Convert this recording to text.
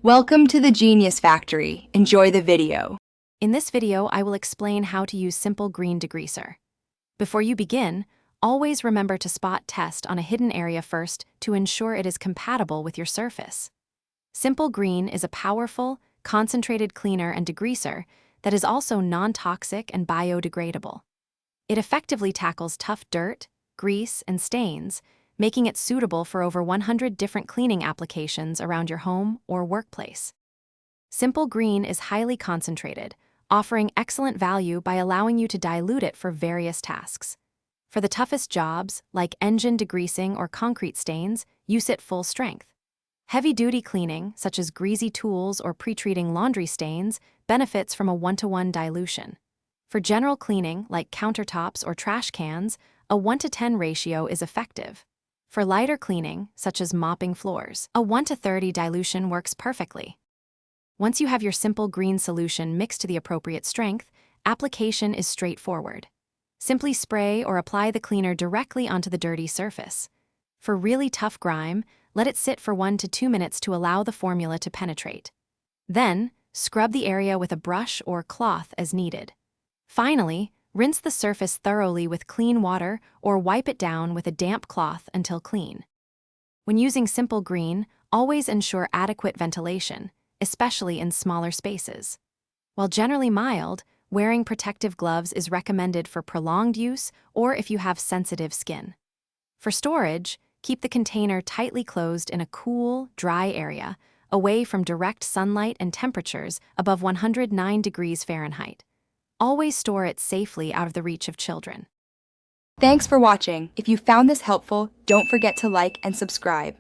Welcome to the Genius Factory. Enjoy the video. In this video, I will explain how to use Simple Green Degreaser. Before you begin, always remember to spot test on a hidden area first to ensure it is compatible with your surface. Simple Green is a powerful, concentrated cleaner and degreaser that is also non-toxic and biodegradable. It effectively tackles tough dirt, grease, and stains, making it suitable for over 100 different cleaning applications around your home or workplace. Simple Green is highly concentrated, offering excellent value by allowing you to dilute it for various tasks. For the toughest jobs, like engine degreasing or concrete stains, use it full strength. Heavy-duty cleaning, such as greasy tools or pre-treating laundry stains, benefits from a 1-to-1 dilution. For general cleaning, like countertops or trash cans, a 1-to-10 ratio is effective. For lighter cleaning, such as mopping floors, a 1-to-30 dilution works perfectly. Once you have your Simple Green solution mixed to the appropriate strength, application is straightforward. Simply spray or apply the cleaner directly onto the dirty surface. For really tough grime, let it sit for 1 to 2 minutes to allow the formula to penetrate. Then, scrub the area with a brush or cloth as needed. Finally, rinse the surface thoroughly with clean water or wipe it down with a damp cloth until clean. When using Simple Green, always ensure adequate ventilation, especially in smaller spaces. While generally mild, wearing protective gloves is recommended for prolonged use or if you have sensitive skin. For storage, keep the container tightly closed in a cool, dry area, away from direct sunlight and temperatures above 109 degrees Fahrenheit. Always store it safely out of the reach of children. Thanks for watching. If you found this helpful, don't forget to like and subscribe.